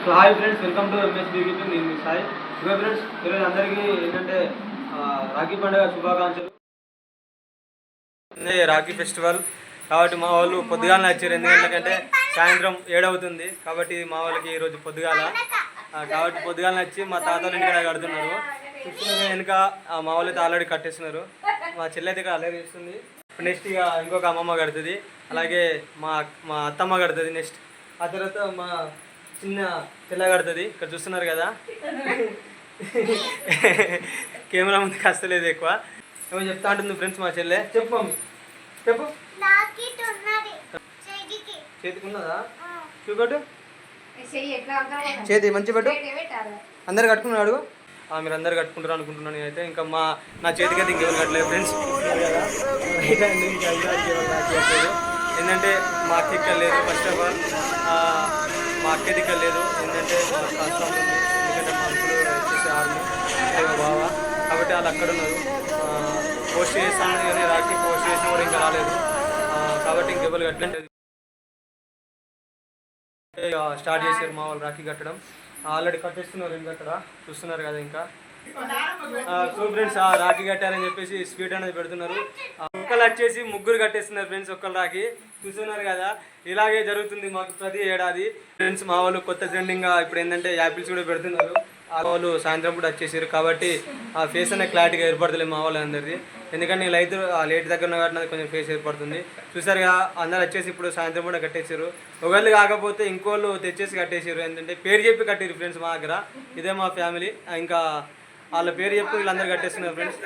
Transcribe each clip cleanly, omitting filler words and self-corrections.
So hi friends, welcome to MS BBP. నేను మీ సాయి. ఇక ఫ్రెండ్స్, ఈరోజు అందరికీ ఏంటంటే రాఖీ పండుగ శుభాకాంక్షలు. రాఖీ ఫెస్టివల్ కాబట్టి మా వాళ్ళు పొద్దుగాలనే వచ్చారు. ఎందుకంటే సాయంత్రం 7 అవుతుంది కాబట్టి మా వాళ్ళకి ఈరోజు పొద్దుగాల కాబట్టి పొద్దుగాలనే వచ్చి మా తాతల ఇంటికాడ కడుతున్నారు. వెనుక మా వాళ్ళు అయితే ఆల్రెడీ కట్టేస్తున్నారు. మా చెల్లి అయితే ఆల్రెడీ ఇస్తుంది. నెక్స్ట్ ఇక ఇంకొక అమ్మమ్మ కడుతుంది, అలాగే మా మా అత్తమ్మ కడుతుంది. నెక్స్ట్ ఆ తర్వాత మా చిన్న చెల్ల కడుతుంది. ఇక్కడ చూస్తున్నారు కదా, కెమెరా ముందు కష్టలేదు ఎక్కువ. ఏమో చెప్తా ఉంటుంది ఫ్రెండ్స్ మా చెల్లె. చెప్పు మమ్మీ, చెప్పు. చేతికున్నదా? చూపెట్టు, చేతి మంచి పెట్టు. అందరు కట్టుకున్నాడు అడుగు. మీరు అందరు కట్టుకుంటారు అనుకుంటున్నాను అయితే. ఇంకా నా చేతికి అయితే ఇంకెవరు కట్టలేదు ఫ్రెండ్స్. ఏంటంటే మా అక్క ఇక్కడ లేదు. ఫస్ట్ ఆఫ్ ఆల్ మా అక్క ఇక్కడ లేదు. ఏంటంటే కష్టం ఉంది. ఎందుకంటే మా అంకులు వచ్చేసి ఆర్మీ బావ కాబట్టి వాళ్ళు అక్కడ ఉన్నారు. పోస్ట్ చేస్తాను కానీ రాఖీ పోస్ట్ చేసిన కూడా ఇంకా రాలేదు కాబట్టి ఇంకెవరు కట్టలేదు. స్టార్ట్ చేశారు మా వాళ్ళు రాఖీ కట్టడం. ఆల్రెడీ కట్టేస్తున్నారు ఇంకా అక్కడ చూస్తున్నారు కదా. ఇంకా సో ఫ్రెండ్స్ రాఖీ కట్టారని చెప్పేసి స్వీట్ అనేది పెడుతున్నారు. ఒక్కళ్ళు వచ్చేసి ముగ్గురు కట్టేస్తున్నారు ఫ్రెండ్స్. ఒక్కళ్ళు రాఖీ చూస్తున్నారు కదా. ఇలాగే జరుగుతుంది మాకు ప్రతి ఏడాది ఫ్రెండ్స్. మా వాళ్ళు కొత్త ట్రెండింగ్గా ఇప్పుడు ఏంటంటే యాపిల్స్ కూడా పెడుతున్నారు. ఆ వాళ్ళు సాయంత్రం కూడా వచ్చేసారు కాబట్టి ఆ ఫేస్ అనే క్లారిటీగా ఏర్పడతలేదు మా వాళ్ళందరిది. ఎందుకంటే లేట్ దగ్గర ఉన్న కాబట్టి కొంచెం ఫేస్ ఏర్పడుతుంది. చూసారుగా అందరు వచ్చేసి ఇప్పుడు సాయంత్రం కూడా కట్టేసారు. ఒకళ్ళు కాకపోతే ఇంకోళ్ళు తెచ్చేసి కట్టేసారు. ఏంటంటే పేరు చెప్పి కట్టారు ఫ్రెండ్స్ మా దగ్గర. ఇదే మా ఫ్యామిలీ. ఇంకా వాళ్ళ పేరు చెప్పి వీళ్ళందరూ కట్టేస్తున్నారు ఫ్రెండ్స్.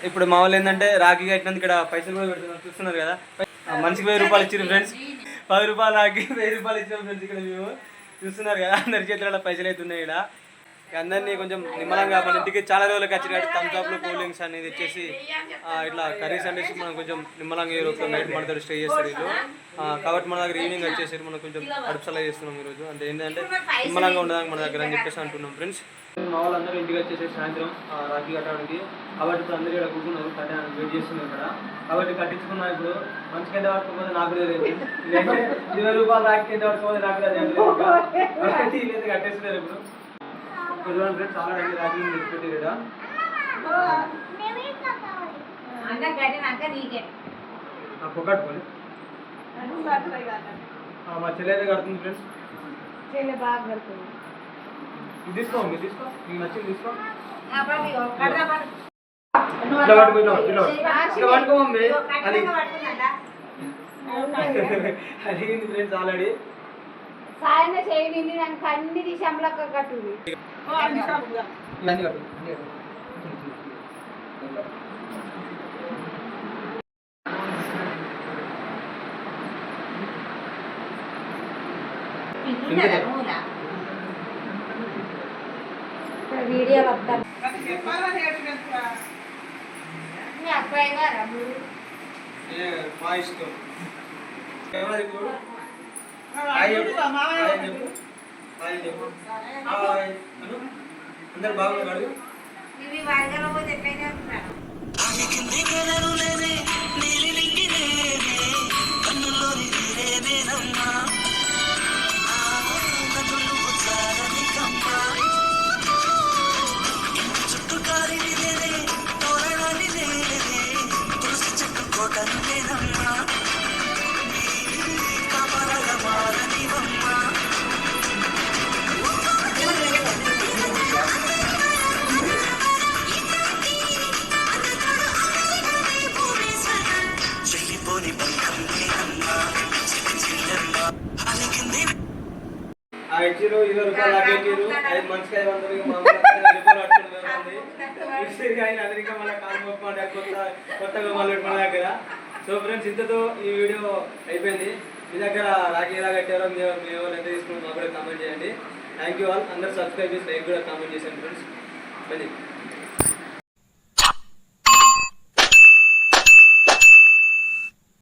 ఇప్పుడు మా వాళ్ళు ఏంటంటే రాఖీ కట్టినందుకు ఇక్కడ పైసలు కూడా పెడుతున్నారు. చూస్తున్నారు కదా, మనిషికి 1000 రూపాయలు ఇచ్చారు ఫ్రెండ్స్. 10 రూపాయలు రాఖీ 1000 రూపాయలు ఇచ్చాం ఫ్రెండ్స్. ఇక్కడ మేము చూస్తున్నారు కదా, అందరి చేతులలో పైసలు అయితే ఉన్నాయి. ఇక్కడ అందరినీ కొంచెం నిమ్మలంగా మన ఇంటికి చాలా రోజులకి వచ్చి కాబట్టి థమ్స్అప్లు కూల్ డ్రింక్స్ అనేది వచ్చేసి ఇట్లా కర్రీస్ అనేసి మనం కొంచెం నిమ్మలంగా ఈరోజు నైట్ మన దగ్గర స్టే చేస్తారు వీళ్ళు. కాబట్టి మన దగ్గర ఈవినింగ్ వచ్చేసి మనం కొంచెం అడుపుసలా చేస్తున్నాం ఈరోజు. అంటే ఏంటంటే నిమ్మలంగా ఉండడానికి మన దగ్గర అని చెప్పేసి అంటున్నాం ఫ్రెండ్స్. మా వాళ్ళందరూ ఇంటికి వచ్చేసి సాయంత్రం రాఖీ కట్టడానికి కాబట్టి ఇప్పుడు అందరూ ఇక్కడ కూర్చున్నారు, కట్టడానికి వెయిట్ చేస్తున్నారు ఇక్కడ. కాబట్టి కట్టించుకున్నా. ఇప్పుడు మంచిగా ఎంత పట్టుకోకపోతే నాకు తెలియదు. 20 రూపాయలు రాఖీ ఎంత పట్టుకోకపోతే నాకు తెలియదు. కట్టేస్తున్నారు ఇప్పుడు. ఫ్రెండ్స్ ఆల్రెడీ రాఖీ పెట్టారు ఇక్కడ. పొగట్టుకోండి. మా చెల్లి అయితే కడుతుంది ఫ్రెండ్స్. ఇది తీసుకో, మీరు తీసుకో, మీకు నచ్చింది తీసుకో. ఇట్లా పట్టుకో మమ్మీ. అడిగింది ఫ్రెండ్స్ ఆల్రెడీ. సాయన చేయండి, నాకు అన్ని తీసి అమ్మలక్క కట్టు. వీడియో వద్దాం. అబ్బాయి గారు మా ఇష్టం. అందరు బాగున్నారు. ఇవి వర్గాలో పోతే ఎట్లయినా ఉంటారు. ఇచ్చారు 20 రూపాయలు లాగేసారు. 5 మంచిగా 500 అందరికీ మళ్ళీ కాలు మొక్కమంటే కొత్తగా మళ్ళీ మన దగ్గర. సో ఫ్రెండ్స్, ఇంతతో ఈ వీడియో అయిపోయింది. మీ దగ్గర రాఖీ ఎలా కట్టారో మీ వాళ్ళు ఎంత తీసుకున్నారో మాకు కూడా కామెంట్ చేయండి. Thank you all. అందరూ సబ్స్క్రైబ్ చేసి లైక్ కూడా కామెంట్ చేశాను ఫ్రెండ్స్. మళ్ళీ